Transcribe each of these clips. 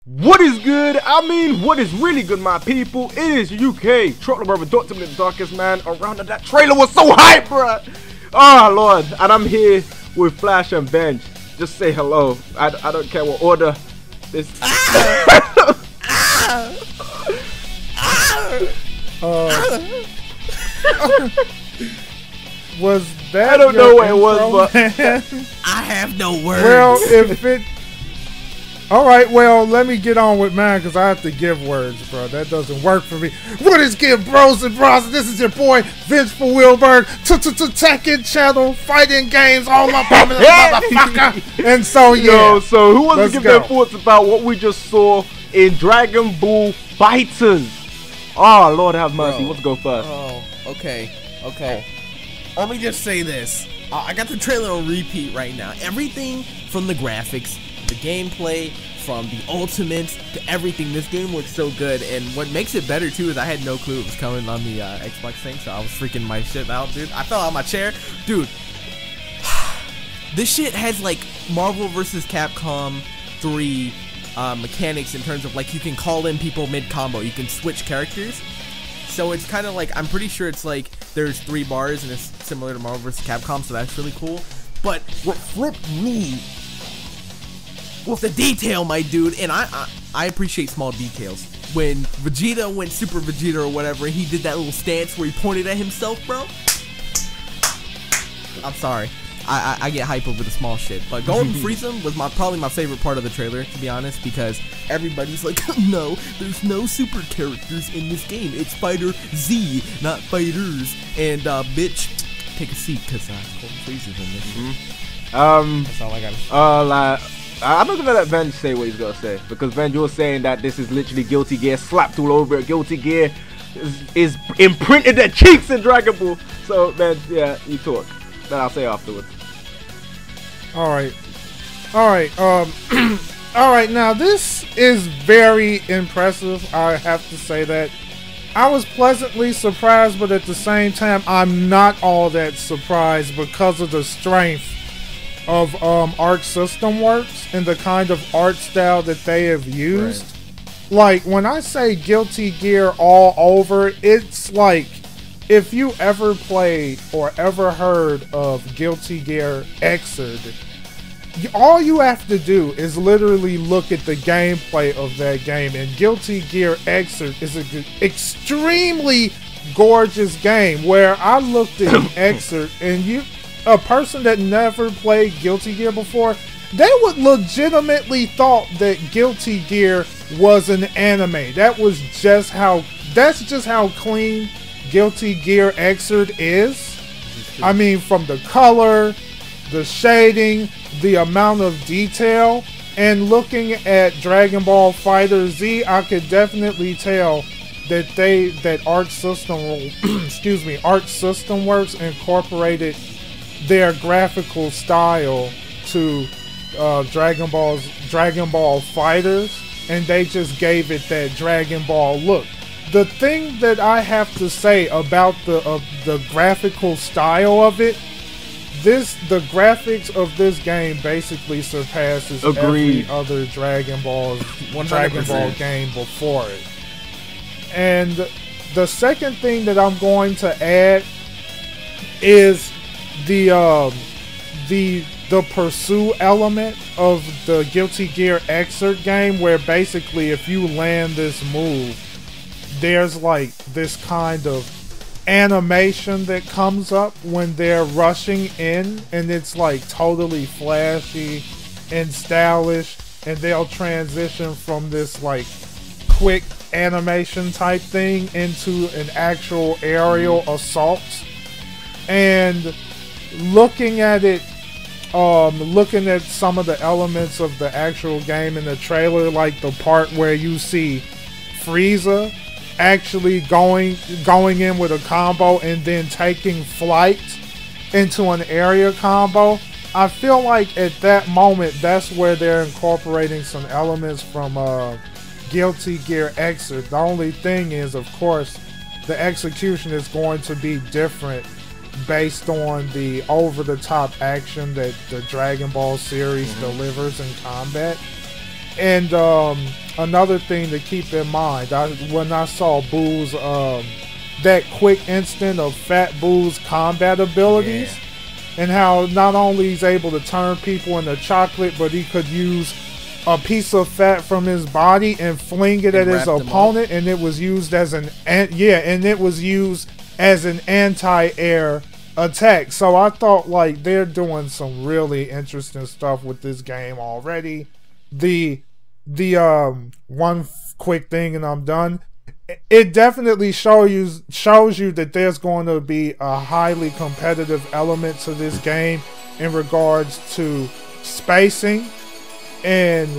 What is good? I mean, what is really good, my people? It is UK, Drblick, Dr. the Darkest Man. Around that trailer was so hype, bruh. Oh, Lord. And I'm here with Flash and Venge. Just say hello. I don't care what order this. Was that? I don't know what it was, but I have no words. Well, if it. All right, well, let me get on with mine because I have to give words, bro. That doesn't work for me. What is good, bros and bros? This is your boy, Vengefulwilberg, Tekken channel, fighting games, all up on this motherfucker. And so, yeah. Yo, so who wants to give their thoughts about what we just saw in Dragon Ball FighterZ? Oh, Lord have mercy. Bro. Let's go first. Oh, okay. Let me just say this. I got the trailer on repeat right now. Everything from the graphics, the gameplay, from the ultimates to everything. This game looks so good, and what makes it better too is I had no clue it was coming on the Xbox thing, so I was freaking my shit out, dude. I fell out of my chair, dude. This shit has like Marvel vs. Capcom 3 mechanics in terms of like you can call in people mid combo, you can switch characters. So it's kind of like, I'm pretty sure it's like there's 3 bars and it's similar to Marvel vs. Capcom, so that's really cool. But what flipped me was the detail, my dude, and I appreciate small details. When Vegeta went Super Vegeta or whatever, he did that little stance where he pointed at himself, bro. I'm sorry. I get hype over the small shit, but Golden Frieza was probably my favorite part of the trailer, to be honest, because everybody's like, no, there's no super characters in this game. It's Fighter Z, not Fighters. And bitch, take a seat, cause Golden Frieza's in this. That's all I gotta say. I'm not gonna let Venge say what he's gonna say, because Venge was saying that this is literally Guilty Gear slapped all over it. Guilty Gear is imprinted their cheeks in Dragon Ball. So Venge, yeah, you talk. Then I'll say afterwards. All right. All right. Now this is very impressive. I have to say that. I was pleasantly surprised, but at the same time, I'm not all that surprised because of the strength of Arc System Works and the kind of art style that they have used. Right. Like when I say Guilty Gear all over, it's like if you ever played or ever heard of Guilty Gear Xrd, all you have to do is literally look at the gameplay of that game, and Guilty Gear Xrd is an extremely gorgeous game where I looked at Xrd and a person that never played Guilty Gear before, they would legitimately thought that Guilty Gear was an anime. That's just how clean Guilty Gear Xrd is. I mean, from the color, the shading, the amount of detail, and looking at Dragon Ball FighterZ, I could definitely tell that Arc System Works incorporated their graphical style to Dragon Ball FighterZ, and they just gave it that Dragon Ball look. The thing that I have to say about the graphical style of it, the graphics of this game basically surpasses every other Dragon Ball game before it. And the second thing that I'm going to add is the pursue element of the Guilty Gear Xrd game, where basically if you land this move, there's like this kind of animation that comes up when they're rushing in, and it's like totally flashy and stylish, and they'll transition from this like quick animation type thing into an actual aerial assault. And looking at it, looking at some of the elements of the actual game in the trailer, like the part where you see Frieza actually going in with a combo and then taking flight into an area combo, I feel like at that moment that's where they're incorporating some elements from Guilty Gear Xrd. The only thing is, of course, the execution is going to be different based on the over-the-top action that the Dragon Ball series delivers in combat. And another thing to keep in mind. When I saw Boo's that quick instant of Fat Boo's combat abilities, and how not only he's able to turn people into chocolate, but he could use a piece of fat from his body and fling it at his opponent, and it was used as an anti-air attack. So I thought, like, they're doing some really interesting stuff with this game already. The one quick thing and I'm done. It definitely shows you that there's going to be a highly competitive element to this game in regards to spacing and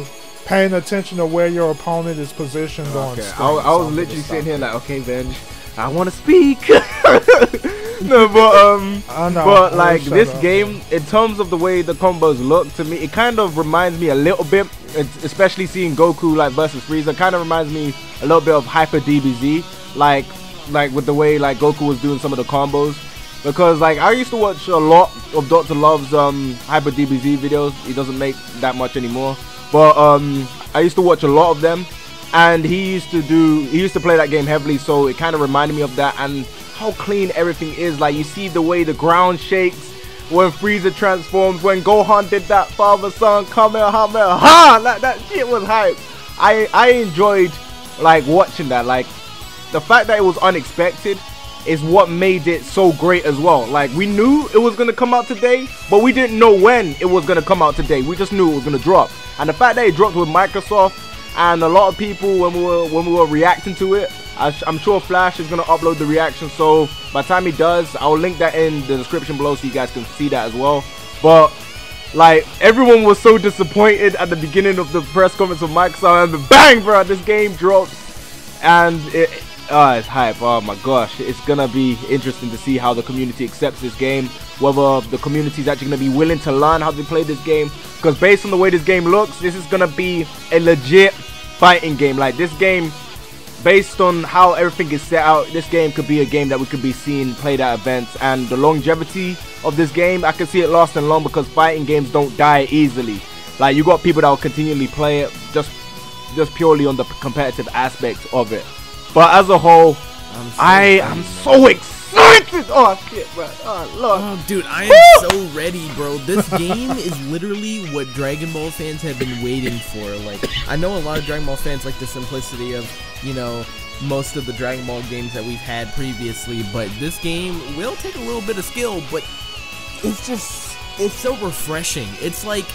paying attention to where your opponent is positioned on screen. I was literally sitting here like, okay, Venge, I want to speak. No, but like this game, in terms of the way the combos look, to me, it kind of reminds me a little bit, especially seeing Goku like versus Frieza, kind of reminds me a little bit of Hyper DBZ, like with the way like Goku was doing some of the combos. Because like I used to watch a lot of Dr. Love's Hyper DBZ videos. He doesn't make that much anymore, but I used to watch a lot of them, and he used to play that game heavily, so it kind of reminded me of that, and how clean everything is. Like, you see the way the ground shakes when Frieza transforms, when Gohan did that father-son Kamehameha, like that shit was hype. I enjoyed like watching that. Like, the fact that it was unexpected is what made it so great as well. Like, we knew it was gonna come out today, but we didn't know when it was gonna come out today. We just knew it was gonna drop, and the fact that it dropped with Microsoft, and a lot of people when we were reacting to it, I'm sure Flash is gonna upload the reaction, so by the time he does, I'll link that in the description below so you guys can see that as well. But like, everyone was so disappointed at the beginning of the press conference of Microsoft, and then bang, bro, this game drops, and it's hype. Oh my gosh, it's gonna be interesting to see how the community accepts this game, whether the community is actually gonna be willing to learn how to play this game, because based on the way this game looks, this is gonna be a legit fighting game. Like, this game, based on how everything is set out, this game could be a game that we could be seeing played at events, and the longevity of this game, I can see it lasting long, because fighting games don't die easily. Like, you got people that will continually play it just purely on the competitive aspect of it. But as a whole, I'm so excited. Oh shit, bro. Oh lord. Oh, dude, I am so ready, bro. This game is literally what Dragon Ball fans have been waiting for. Like, I know a lot of Dragon Ball fans like the simplicity of, you know, most of the Dragon Ball games that we've had previously, but this game will take a little bit of skill, but it's so refreshing. It's like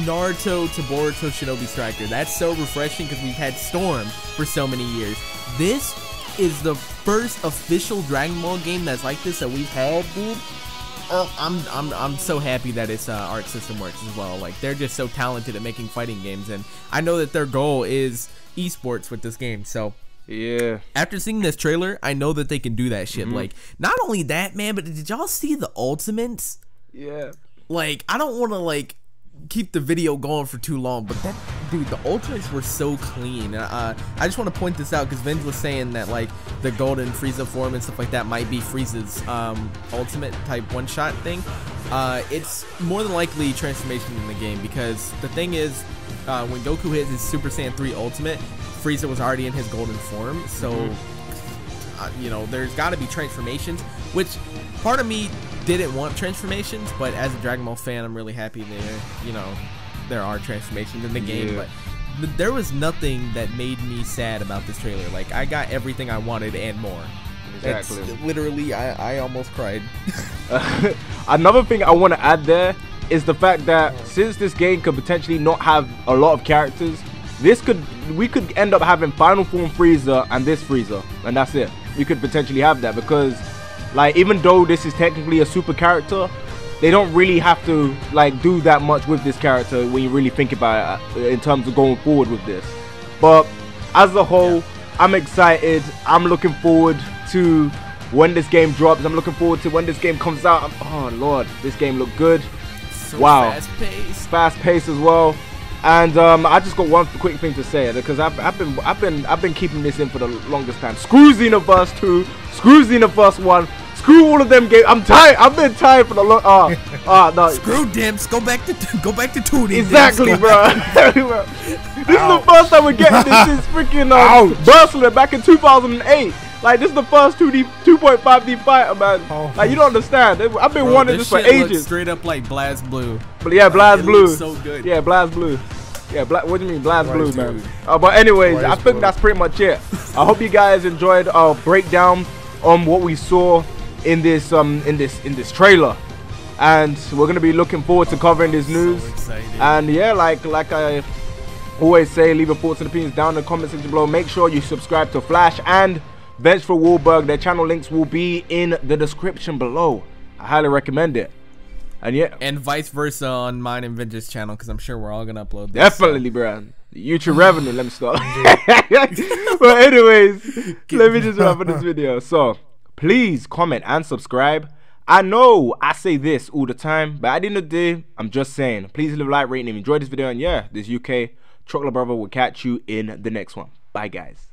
Naruto to Boruto Shinobi Striker. That's so refreshing because we've had Storm for so many years. This is the first official Dragon Ball game that's like this that we've had, dude. I'm so happy that its Arc System works as well. Like, they're just so talented at making fighting games, and I know that their goal is esports with this game. So yeah, after seeing this trailer, I know that they can do that shit. Like, not only that, man, but did y'all see the ultimates? Yeah. Like, I don't want to like keep the video going for too long, but that, dude, the ultimates were so clean. I just want to point this out because Vince was saying that like the golden Frieza form and stuff like that might be Frieza's ultimate type one-shot thing. It's more than likely transformation in the game, because the thing is, when Goku hit his Super Saiyan 3 ultimate, Frieza was already in his golden form, so you know, there's got to be transformations, which part of me didn't want transformations, but as a Dragon Ball fan, I'm really happy there are transformations in the game. But there was nothing that made me sad about this trailer. Like, I got everything I wanted and more. Exactly. That's literally, I almost cried. Another thing I want to add there is the fact that since this game could potentially not have a lot of characters, we could end up having Final Form Frieza and this Frieza, and that's it. We could potentially have that, because like, even though this is technically a super character, they don't really have to like do that much with this character when you really think about it in terms of going forward with this. But as a whole, I'm excited. I'm looking forward to when this game drops. I'm looking forward to when this game comes out. Oh lord, this game looked good. So wow, fast paced as well. And I just got one quick thing to say, because I've been keeping this in for the longest time. Screw Xenoverse 2, screw Xenoverse 1, screw all of them games. I'm tired. I've been tired for the long. No. Screw Dimps. Go back to 2D. Exactly, bro. This is the first time we're getting this since freaking Barcelona back in 2008. Like, this is the first 2.5D fighter, man. Like, you don't understand. I've been wanting this for ages. Straight up like Blast Blue. But yeah, Blast Blue. So good. Yeah, Blast Blue. Yeah, what do you mean, Blast Blue, man? But anyways, I think that's pretty much it. I hope you guys enjoyed our breakdown on what we saw in this trailer, and we're gonna be looking forward to covering this news. And yeah, like I always say, leave your thoughts and opinions down in the comment section below. Make sure you subscribe to Flash and Vengefulwilberg. Their channel links will be in the description below. I highly recommend it. And yeah, and vice versa on mine and Vince's channel, because I'm sure we're all gonna upload this. Definitely, bro. The YouTube revenue. Let me start. But anyways, let me just wrap up this video. So please comment and subscribe. I know I say this all the time, but at the end of the day, I'm just saying, please leave a like, rate, and enjoy this video. And yeah, this UK Chocolate Brother will catch you in the next one. Bye, guys.